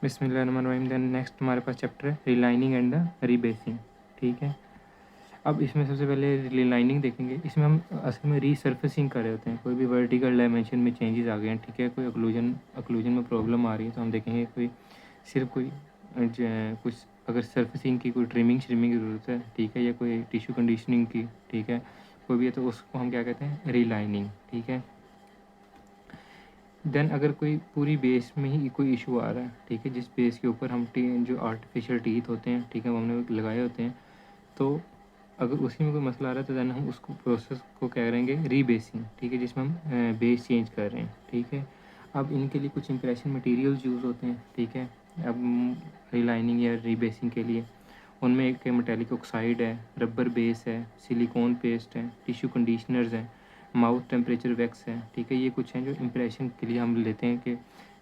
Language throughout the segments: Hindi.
बिस्मिल्लाहिर्रहमानिर्रहीम। देन नेक्स्ट हमारे पास चैप्टर है रिलाइनिंग एंड द रीबेसिंग। ठीक है, अब इसमें सबसे पहले रिलाइनिंग देखेंगे। इसमें हम असल में रीसर्फेसिंग कर रहे होते हैं, कोई भी वर्टिकल डायमेंशन में चेंजेस आ गए हैं, ठीक है, कोई ओक्लूजन में प्रॉब्लम आ रही है तो हम देखेंगे कोई सिर्फ कोई कुछ अगर सर्फेसिंग की कोई ट्रिमिंग श्रिमिंग की ज़रूरत है, ठीक है, या कोई टिश्यू कंडीशनिंग की, ठीक है, कोई भी है तो उसको हम क्या कहते हैं, रिलाइनिंग। ठीक है, देन अगर कोई पूरी बेस में ही कोई इशू आ रहा है, ठीक है, जिस बेस के ऊपर हम जो आर्टिफिशियल टीथ होते हैं, ठीक है, वो हमने लगाए होते हैं, तो अगर उसी में कोई मसला आ रहा है तो देन हम उसको प्रोसेस को क्या करेंगे, रीबेसिंग। ठीक है, जिसमें हम बेस चेंज कर रहे हैं। ठीक है, अब इनके लिए कुछ इंप्रेशन मटेरियल्स यूज़ होते हैं। ठीक है, अब रिलाइनिंग या रीबेसिंग के लिए उनमें एक मेटेलिक ऑक्साइड है, रबर बेस है, सिलिकॉन पेस्ट है, टिश्यू कंडीशनर्स हैं, माउथ टेम्परेचर वैक्स है। ठीक है, ये कुछ हैं जो इंप्रेशन के लिए हम लेते हैं कि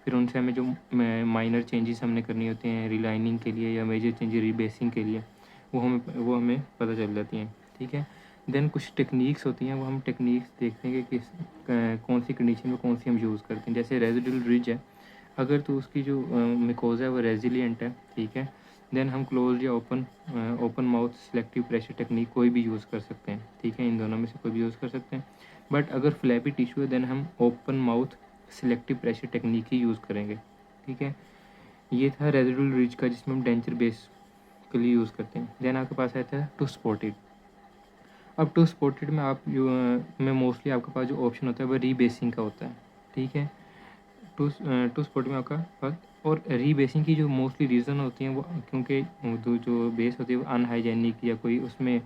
फिर उनसे हमें जो माइनर चेंजेस हमने करनी होती हैं रिलाइनिंग के लिए या मेजर चेंजेस रीबेसिंग के लिए, वो हमें पता चल जाती हैं। ठीक है, देन कुछ टेक्निक्स होती हैं, वो हम टेक्निक्स देखते हैं कि कौन सी कंडीशन में कौन सी हम यूज़ करते हैं। जैसे रेजिडुअल रिज है, अगर तो उसकी जो मिकोजा है वो रेजिलियंट है, ठीक है, देन हम क्लोज या open mouth selective pressure technique कोई भी यूज़ कर सकते हैं। ठीक है, इन दोनों में से कोई भी यूज़ कर सकते हैं, बट अगर फ्लैपी टिश्यू है देन हम open mouth selective pressure technique ही यूज़ करेंगे। ठीक है, ये था रेजिडुअल रिज का, जिसमें हम डेंचर बेस के लिए यूज़ करते हैं। देन आपके पास आता है टू स्पॉटेड। अब टू स्पॉटेड में में मोस्टली आपके पास जो ऑप्शन होता है वो रीबेसिंग का होता है। ठीक है, टू स्पॉट में आपका पास और रीबेसिंग की जो मोस्टली रीज़न होती हैं वो क्योंकि जो बेस होती है वो अनहाइजेनिक या कोई उसमें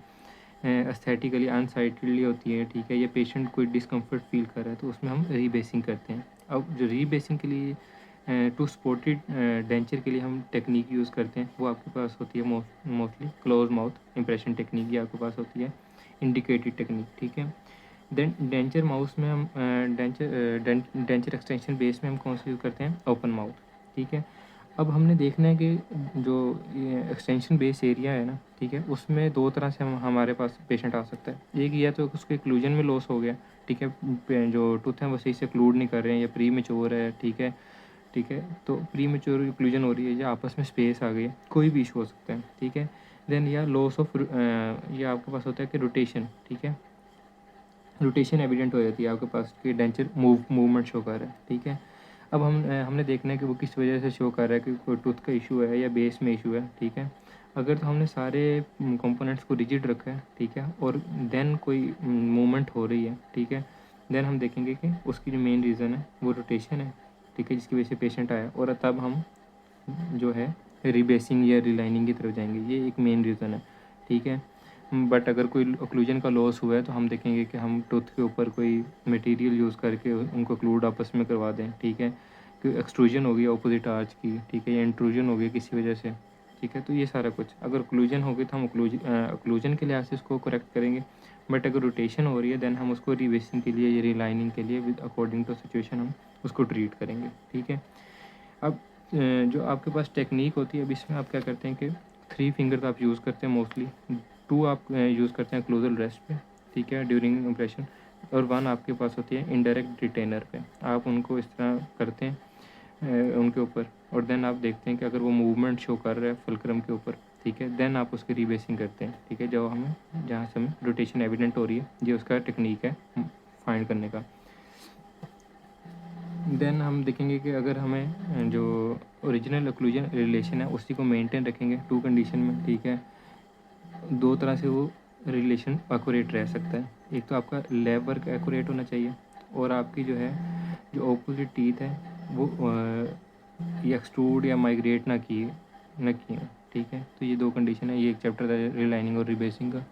एस्थेटिकली अनसाइटली होती है। ठीक है, या पेशेंट कोई डिस्कम्फर्ट फील कर रहा है तो उसमें हम रीबेसिंग करते हैं। अब जो रीबेसिंग के लिए टू स्पॉटेड डेंचर के लिए हम टेक्निक यूज़ करते हैं, वो आपके पास होती है mostly close mouth impression technique, ये आपके पास होती है इंडिकेटेड टेक्निक। ठीक है, देन डेंचर माउस में हम डेंचर एक्सटेंशन बेस में हम कौन सा यूज़ करते हैं, ओपन माउथ। ठीक है, अब हमने देखना है कि जो ये एक्सटेंशन बेस एरिया है ना, ठीक है, उसमें दो तरह से हमारे पास पेशेंट आ सकता है। एक या तो उसके क्लूजन में लॉस हो गया, ठीक है, जो टूथ है वो सही से क्लूड नहीं कर रहे हैं या प्री मेच्योर है। ठीक है, ठीक है, तो प्री मेच्योर क्लूजन हो रही है या आपस में स्पेस आ गई है, कोई भी इशू हो सकता है। ठीक है, देन या लॉस ऑफ ये आपके पास होता है कि रोटेशन। ठीक है, रोटेशन एविडेंट हो जाती है आपके पास कि डेंचर मूवमेंट शो कर रहा है। ठीक है, अब हमने देखना है कि वो किस वजह से शो कर रहा है, कि कोई टूथ का इशू है या बेस में इशू है। ठीक है, अगर तो हमने सारे कंपोनेंट्स को रिजिड रखा है, ठीक है, और देन कोई मूवमेंट हो रही है, ठीक है, देन हम देखेंगे कि उसकी जो मेन रीज़न है वो रोटेशन है। ठीक है, जिसकी वजह से पेशेंट आया, और तब हम जो है रिबेसिंग या रिलाइनिंग की तरफ जाएंगे, ये एक मेन रीज़न है। ठीक है, बट अगर कोई ओक्लूजन का लॉस हुआ है तो हम देखेंगे कि हम टूथ के ऊपर कोई मटेरियल यूज़ करके उनको क्लूड आपस में करवा दें। ठीक है, कि एक्सट्रूजन हो गई अपोजिट आर्च की, ठीक है, या इंट्रूजन हो गई किसी वजह से। ठीक है, तो ये सारा कुछ, अगर ओक्लूजन हो गई तो हम ओक्लूजन के लिहाज से उसको करेक्ट करेंगे, बट अगर रोटेशन हो रही है देन हम उसको रिबेसिंग के लिए या रिलाइनिंग के लिए विद अकॉर्डिंग टू सिचुएशन हम उसको ट्रीट करेंगे। ठीक है, अब जो आपके पास टेक्निक होती है, अब इसमें आप क्या करते हैं कि 3 फिंगर्स आप यूज़ करते हैं मोस्टली, 2 आप यूज़ करते हैं क्लोजल रेस्ट पे, ठीक है, ड्यूरिंग इम्प्रेशन, और 1 आपके पास होती है इनडायरेक्ट रिटेनर पे। आप उनको इस तरह करते हैं उनके ऊपर, और देन आप देखते हैं कि अगर वो मूवमेंट शो कर रहा है फुलक्रम के ऊपर, ठीक है, देन आप उसकी रीबेसिंग करते हैं। ठीक है, जहाँ से हमें रोटेशन एविडेंट हो रही है, ये उसका टेक्निक है फाइंड करने का। देन हम देखेंगे कि अगर हमें जो ओरिजिनल ओक्लूजन रिलेशन है उसी को मेंटेन रखेंगे 2 कंडीशन में। ठीक है, 2 तरह से वो रिलेशन एक्यूरेट रह सकता है। एक तो आपका लैब वर्क एक्यूरेट होना चाहिए, और आपकी जो है जो ऑपोजिट टीथ है वो ये एक्सट्रूड या माइग्रेट ना किए। ठीक है, तो ये 2 कंडीशन है। ये एक चैप्टर था रिलाइनिंग और रिबेसिंग का।